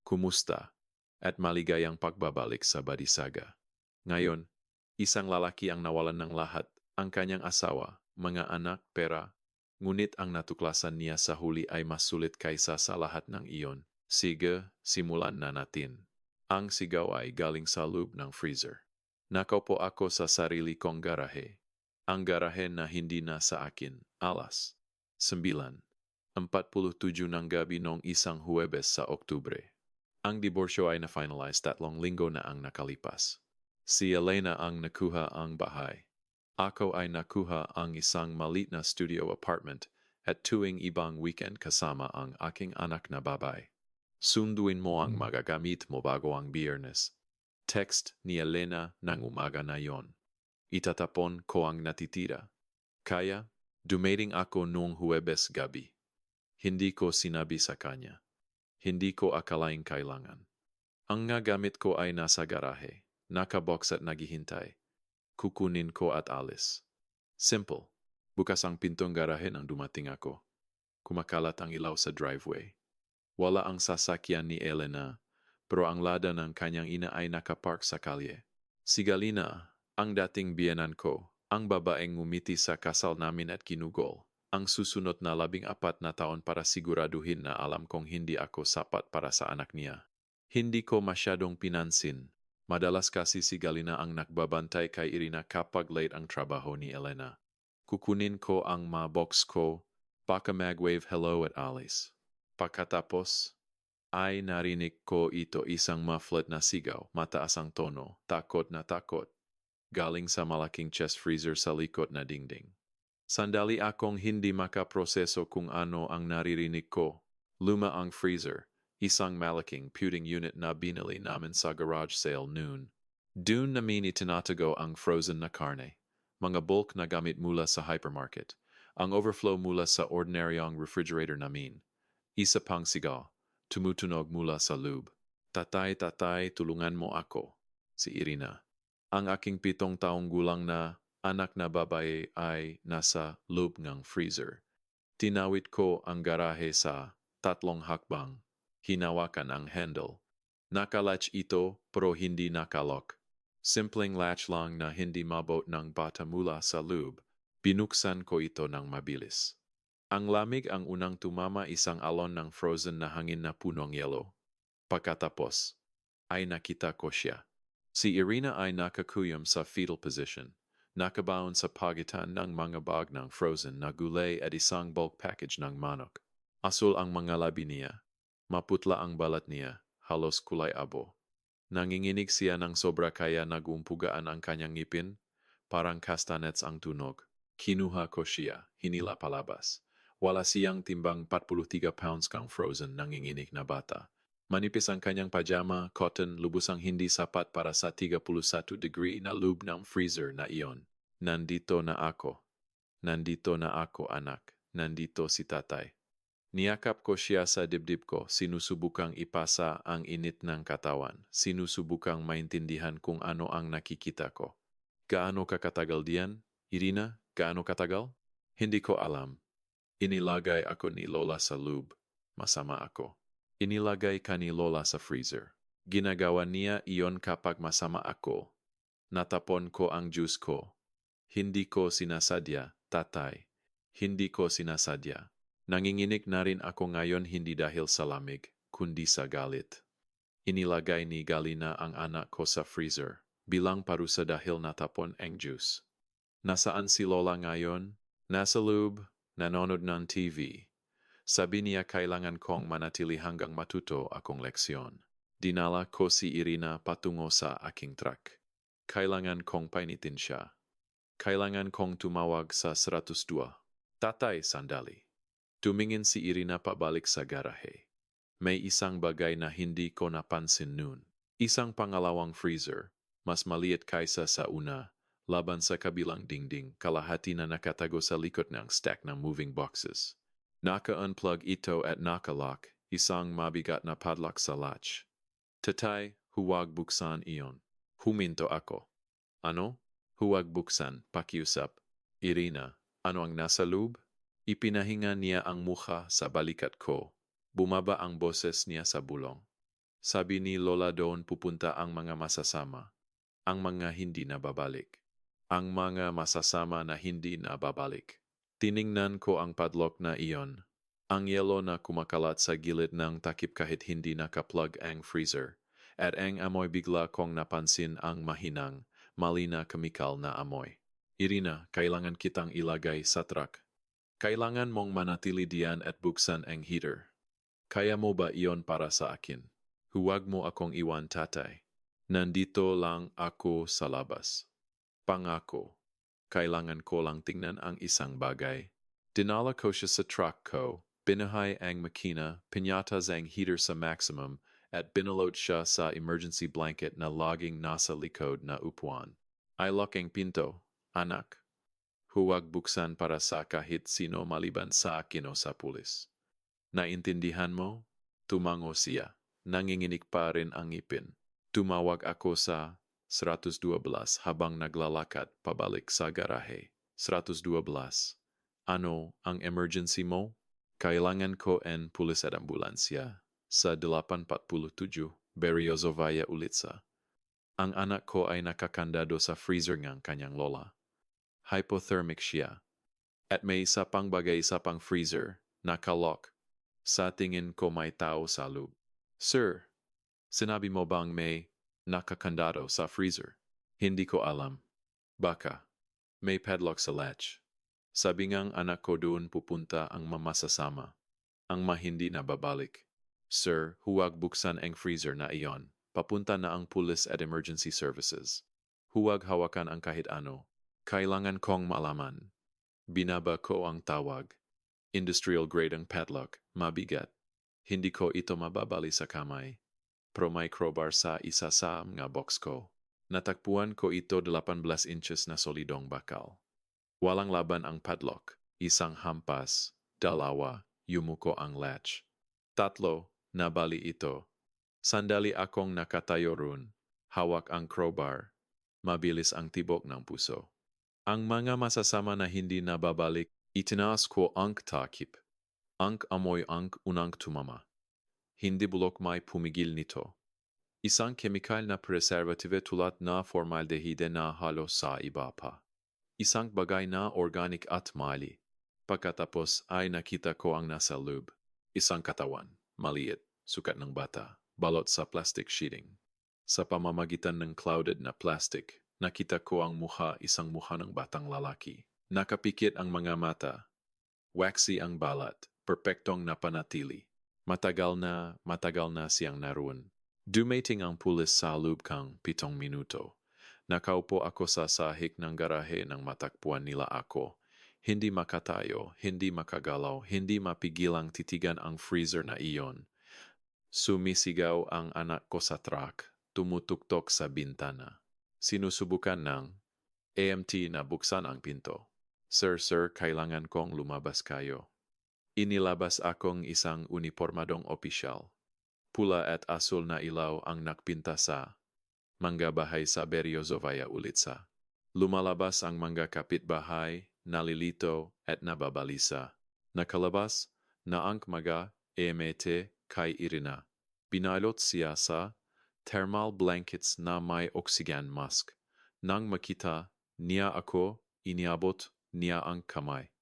kumusta, at maligayang pagbabalik sa Badisaga. Ngayon, isang lalaki ang nawalan ng lahat, ang kanyang asawa, mga anak, pera, ngunit ang natuklasan niya sa huli ay mas sulit kaysa sa lahat ng iyon. Sige, simulan na natin. Ang sigaw ay galing sa loob ng freezer. Nakaupo ako sa sarili kong garahe. Ang garahe na hindi na sa akin. Alas 9:47 ng gabi noong isang Huwebes sa Oktubre. Ang diborsyo ay na-finalize 3 linggo na ang nakalipas. Si Elena ang nakuha ang bahay. Ako ay nakuha ang isang maliit na studio apartment at tuwing ibang weekend kasama ang aking anak na babae. Sunduin mo ang magagamit mo bago ang Biyernes. Text ni Elena ng umaga na yon. Itatapon ko ang natitira. Kaya, dumating ako noong Huwebes gabi. Hindi ko sinabi sa kanya. Hindi ko akalaing kailangan. Ang nga gamit ko ay nasa garahe, nakabox at naghihintay. Kukunin ko at alis. Simple. Bukas ang pintong garahe nang dumating ako. Kumakalat ang ilaw sa driveway. Wala ang sasakyan ni Elena, pero ang lada ng kanyang ina ay nakapark sa kalye. Si Galina, ang dating biyenan ko, ang babaeng ngumiti sa kasal namin at ginugol. Ang susunod na 14 na taon para siguraduhin na alam kong hindi ako sapat para sa anak niya. Hindi ko masyadong pinansin. Madalas kasi si Galina ang nagbabantay kay Irina kapag late ang trabaho ni Elena. Kukunin ko ang box ko, baka mag-wave hello at alis. Pagkatapos, ay narinig ko ito isang muffled na sigaw, mataas ang tono, takot na takot. Galing sa malaking chest freezer sa likod na dingding. Sandali akong hindi makaproseso kung ano ang naririnig ko. Luma ang freezer, isang malaking puting unit na binili namin sa garage sale noon. Doon namin itinatago ang frozen na karne, mga bulk na gamit mula sa hypermarket, ang overflow mula sa ordinaryong refrigerator namin. Isa pang sigaw, tumutunog mula sa loob. Tatay, tatay, tulungan mo ako. Si Irina. Ang aking 7 taong gulang na anak na babae ay nasa loob ng freezer. Tinawid ko ang garahe sa 3 hakbang. Hinawakan ang handle. Nakalatch ito pero hindi nakalock. Simpleng latch lang na hindi mabot ng bata mula sa loob. Binuksan ko ito ng mabilis. Ang lamig ang unang tumama isang alon ng frozen na hangin na punong yelo. Pagkatapos, ay nakita ko siya. Si Irina ay nakakuyom sa fetal position. Nakabaon sa pagitan ng mga bag ng frozen na gulay at isang bulk package ng manok. Asul ang mga labi niya. Maputla ang balat niya, halos kulay abo. Nanginginig siya ng sobra kaya nagumpugaan ang kanyang ngipin, parang castanets ang tunog. Kinuha ko siya, hinila palabas. Wala siyang timbang 43 pounds kang frozen nanginginig na bata. Manipis ang kanyang pajama, cotton, lubusang hindi sapat para sa 31 degree na loob ng freezer na iyon. Nandito na ako. Nandito na ako, anak. Nandito si tatay. Niyakap ko siya sa dibdib ko, sinusubukang ipasa ang init ng katawan, sinusubukang maintindihan kung ano ang nakikita ko. Gaano kakatagal diyan, Irina? Gaano katagal? Hindi ko alam. Inilagay ako ni Lola sa loob. Masama ako. Inilagay ka ni Lola sa freezer. Ginagawa niya iyon kapag masama ako. Natapon ko ang juice ko. Hindi ko sinasadya, tatay. Hindi ko sinasadya. Nanginginig na rin ako ngayon hindi dahil sa lamig, kundi sa galit. Inilagay ni Galina ang anak ko sa freezer, bilang parusa dahil natapon ang juice. Nasaan si Lola ngayon? Nasa loob, nanonood ng TV. Sabi niya kailangan kong manatili hanggang matuto akong leksyon. Dinala ko si Irina patungo sa aking truck. Kailangan kong painitin siya. Kailangan kong tumawag sa 102. Tatay, sandali. Tumingin si Irina pabalik sa garahe. May isang bagay na hindi ko napansin noon. Isang pangalawang freezer, mas maliit kaysa sa una, laban sa kabilang dingding, kalahati na nakatago sa likod ng stack ng moving boxes. Naka-unplug ito at naka-lock, isang mabigat na padlock sa latch. Tatay, huwag buksan iyon. Huminto ako. Ano? Huwag buksan, pakiusap. Irina, ano ang nasa loob? Ipinahinga niya ang mukha sa balikat ko. Bumaba ang boses niya sa bulong. Sabi ni Lola doon pupunta ang mga masasama, ang mga hindi na babalik. Ang mga masasama na hindi na babalik. Tiningnan ko ang padlock na iyon. Ang yelo na kumakalat sa gilid ng takip kahit hindi nakaplug ang freezer. At ang amoy bigla kong napansin ang mahinang, malina kemikal na amoy. Irina, kailangan kitang ilagay sa truck. Kailangan mong manatili diyan at buksan ang heater. Kaya mo ba iyon para sa akin? Huwag mo akong iwan, tatay. Nandito lang ako sa labas. Pangako. Kailangan ko lang tingnan ang isang bagay. Dinala ko siya sa truck ko, binahay ang makina, pinyatas ang heater sa maximum, at binalot siya sa emergency blanket na laging nasa likod na upuan. Ay lock ang pinto, anak. Huwag buksan para sa kahit sino maliban sa akin o sa pulis. Naintindihan mo? Tumango siya. Nanginginig pa rin ang ngipin. Tumawag ako sa 112 habang naglalakad pabalik sa garahe. 112. Ano ang emergency mo? Kailangan ko en pulis at ambulansya. Sa 847, Berriozovaya Ulitsa. Ang anak ko ay nakakandado sa freezer ng kanyang lola. Hypothermic siya. At may isa pang bagay sa pang freezer, nakalock. Sa tingin ko may tao sa loob. Sir, sinabi mo bang may nakakandado sa freezer? Hindi ko alam. Baka, may padlock sa latch. Sabi ngang anak ko doon pupunta ang mamasasama. Ang mahindi na babalik. Sir, huwag buksan ang freezer na iyon. Papunta na ang police at emergency services. Huwag hawakan ang kahit ano. Kailangan kong malaman. Binaba ko ang tawag. Industrial grade ang padlock, mabigat. Hindi ko ito mababali sa kamay. Pro may crowbar sa isa sa mga box ko. Natakpuan ko ito 18 inches na solidong bakal. Walang laban ang padlock. Isang hampas, dalawa, yumuko ang latch. 3, nabali ito. Sandali akong nakatayo roon. Hawak ang crowbar. Mabilis ang tibok ng puso. Ang mga masasama na hindi nababalik, itinaas ko ang takip. Ang amoy ang unang tumama. Hindi bulok may pumigil nito. Isang kemikal na preservative tulad na formaldehyde na halos sa iba pa. Isang bagay na organic at mali. Pagkatapos ay nakita ko ang nasa loob. Isang katawan, maliit, sukat ng bata, balot sa plastic sheeting. Sa pamamagitan ng clouded na plastic, nakita ko ang isang mukha ng batang lalaki. Nakapikit ang mga mata. Waxy ang balat, perpektong napanatili. Matagal na siyang naroon. Dumating ang pulis sa loob kang 7 minuto. Nakaupo ako sa sahig ng garahe nang matakpuan nila ako. Hindi makatayo, hindi makagalaw, hindi mapigilang titigan ang freezer na iyon. Sumisigaw ang anak ko sa truck, tumutuktok sa bintana. Sinusubukan ng AMT na buksan ang pinto. Sir, kailangan kong lumabas kayo. Inilabas akong isang unipormadong opisyal. Pula at asul na ilaw ang nakpinta sa mga bahay sa Berriozovaya Ulitsa. Lumalabas ang mga kapitbahay, nalilito at nababalisa. Nakalabas na ang mga EMT kay Irina. Binalot siya sa thermal blankets na may oxygen mask. Nang makita niya ako, iniabot niya ang kamay.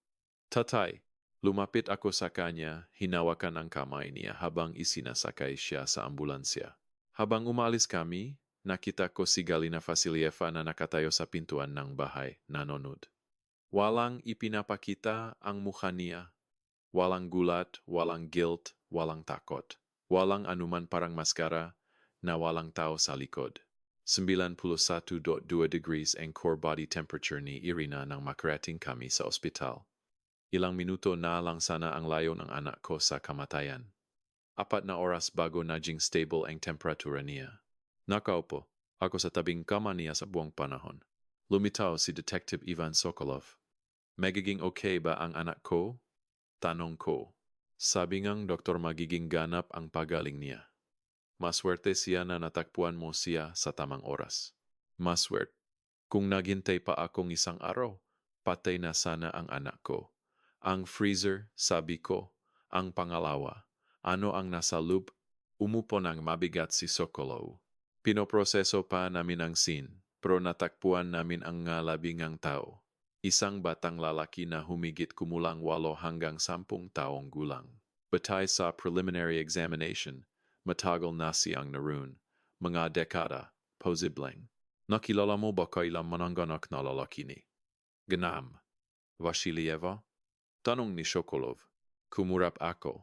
Tatay, lumapit ako sa kanya, hinawakan ang kamay niya habang isinasakay siya sa ambulansya. Habang umalis kami, nakita ko si Galina Vasilieva na nakatayo sa pintuan ng bahay, nanonood. Walang ipinapakita ang mukha niya. Walang gulat, walang guilt, walang takot. Walang anuman parang maskara na walang tao sa likod. 91.2 degrees ang core body temperature ni Irina nang makarating kami sa ospital. Ilang minuto na lang sana ang layo ng anak ko sa kamatayan. 4 na oras bago naging stable ang temperatura niya. Nakaupo ako sa tabing kama niya sa buong panahon. Lumitaw si Detective Ivan Sokolov. Magiging okay ba ang anak ko? Tanong ko. Sabi ngang doktor magiging ganap ang pagaling niya. Maswerte siya na natakpuan mo siya sa tamang oras. Maswerte. Kung naghintay pa akong isang araw, patay na sana ang anak ko. Ang freezer, sabi ko. Ang pangalawa, ano ang nasa loob? Umupo ng mabigat si Sokolov. Pinoproseso pa namin ang scene, pero natakpuan namin ang labingang tao. Isang batang lalaki na humigit kumulang 8 hanggang 10 taong gulang. Batay sa preliminary examination, matagal na siyang naroon. Mga dekada, posibleng. Nakilala mo ba kailang mananganak na lalaki ni? Ganam. Vasilieva? Tanong ni Sokolov. Kumurap ako.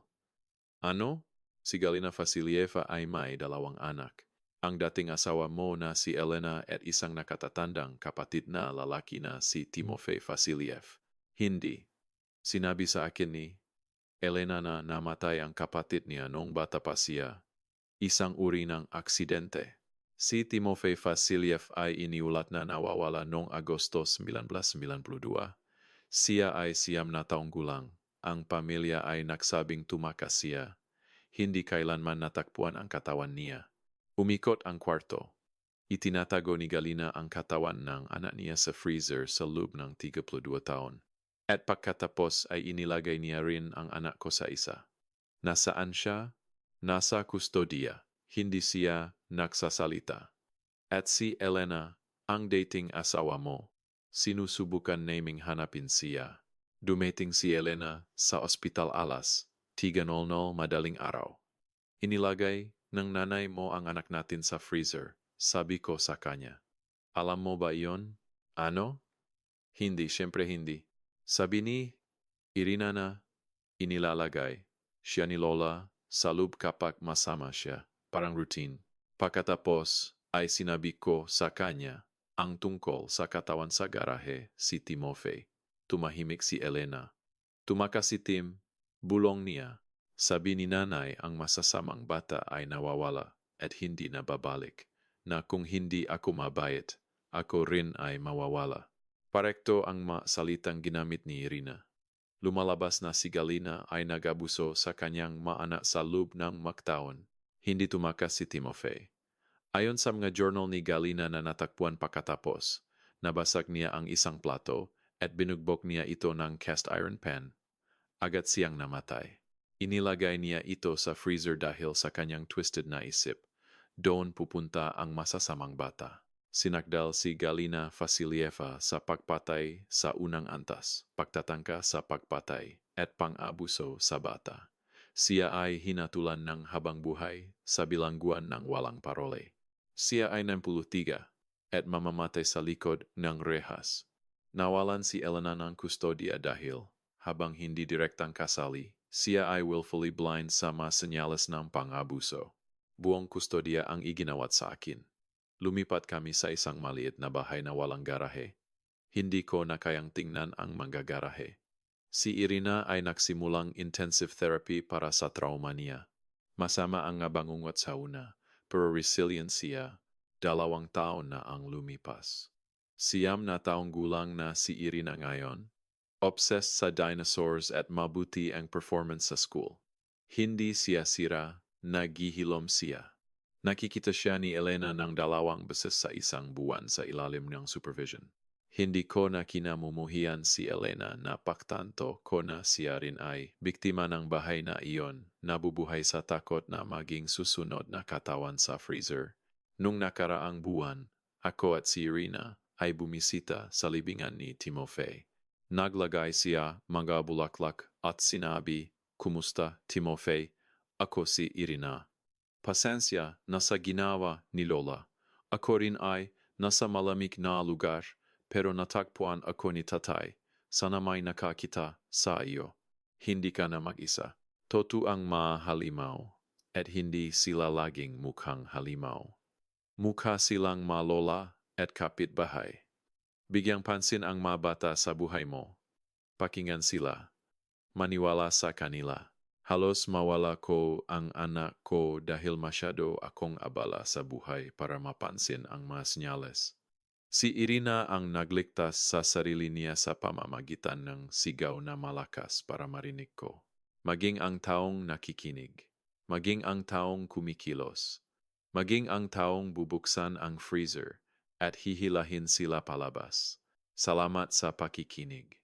Ano? Si Galina Vasilieva ay may 2 anak. Ang dating asawa mo na si Elena at isang nakatatandang kapatid na lalaki na si Timofey Vasiliev. Hindi. Sinabi sa akin ni Elena na namatay ang kapatid niya noong bata pa siya. Isang uri ng aksidente. Si Timofey Vasiliev ay iniulat na nawawala noong Agosto 1992. Siya ay 9 na taong gulang. Ang pamilya ay nagsabing tumakas siya. Hindi kailanman natakpuan ang katawan niya. Umikot ang kwarto. Itinatago ni Galina ang katawan ng anak niya sa freezer sa loob ng 32 taon. At pagkatapos ay inilagay niya rin ang anak ko sa isa. Nasaan siya? Nasa kustodiya. Hindi siya nagsasalita. At si Elena, ang dating asawa mo, sinusubukan naming hanapin siya. Dumating si Elena sa Ospital Alas, 3:00 madaling araw. Inilagay ng nanay mo ang anak natin sa freezer, sabi ko sa kanya. Alam mo ba iyon? Ano? Hindi, syempre hindi. Sabi ni Irina na inilalagay siya ni Lola sa loob kapag masama siya, parang routine. Pagkatapos ay sinabi ko sa kanya ang tungkol sa katawan sa garahe si Timofey. Tumahimik si Elena. Tumakas si Tim, bulong niya. Sabi ni nanay ang masasamang bata ay nawawala at hindi na babalik, na kung hindi ako mabayad, ako rin ay mawawala. Parekto ang salitang ginamit ni Irina. Lumalabas na si Galina ay nagabuso sa kanyang maanak sa loob ng maktaon. Hindi tumakas si Timofey. Ayon sa mga journal ni Galina na natakpuan pagkatapos, nabasag niya ang isang plato at binugbok niya ito ng cast iron pan. Agad siyang namatay. Inilagay niya ito sa freezer dahil sa kanyang twisted na isip. Doon pupunta ang masasamang bata. Sinakdal si Galina Vasilieva sa pagpatay sa unang antas, pagtatangka sa pagpatay, at pang-abuso sa bata. Siya ay hinatulan ng habang buhay sa bilangguan ng walang parole. Siya ay 63 at mamamatay sa likod ng rehas. Nawalan si Elena ng kustodiya dahil, habang hindi direktang kasali, siya ay willfully blind sa mga senyales ng pang-abuso. Buong kustodiya ang iginawat sa akin. Lumipat kami sa isang maliit na bahay na walang garahe. Hindi ko na kayang tingnan ang mga garahe. Si Irina ay nagsimulang intensive therapy para sa trauma niya. Masama ang bangungot sa una, pero resilient siya. 2 taon na ang lumipas. 9 na taong gulang na si Irina ngayon. Obsessed sa dinosaurs at mabuti ang performance sa school. Hindi siya sira, naghihilom siya. Nakikita siya ni Elena ng 2 beses sa isang buwan sa ilalim ng supervision. Hindi ko na kinamumuhian si Elena na paktanto ko na siya rin ay biktima ng bahay na iyon, nabubuhay sa takot na maging susunod na katawan sa freezer. Nung nakaraang buwan, ako at si Irina ay bumisita sa libingan ni Timofey. Naglagay siya mga bulaklak at sinabi, "Kumusta, Timofey? Ako si Irina." Pasensya na sa ginawa ni Lola. Ako rin ay nasa malamig na lugar, pero natakpuan ako ni Tatay. Sana may nakakita sa iyo. Hindi ka na mag-isa. Totoo ang mahalimaw, at hindi sila laging mukhang halimaw. Mukha silang malola at kapitbahay. Bigyang pansin ang mga bata sa buhay mo. Pakinggan sila. Maniwala sa kanila. Halos mawala ko ang anak ko dahil masyado akong abala sa buhay para mapansin ang mga senyales. Si Irina ang nagligtas sa sarili niya sa pamamagitan ng sigaw na malakas para marinig ko. Maging ang taong nakikinig. Maging ang taong kumikilos. Maging ang taong bubuksan ang freezer at hihilahin sila palabas. Salamat sa pakikinig.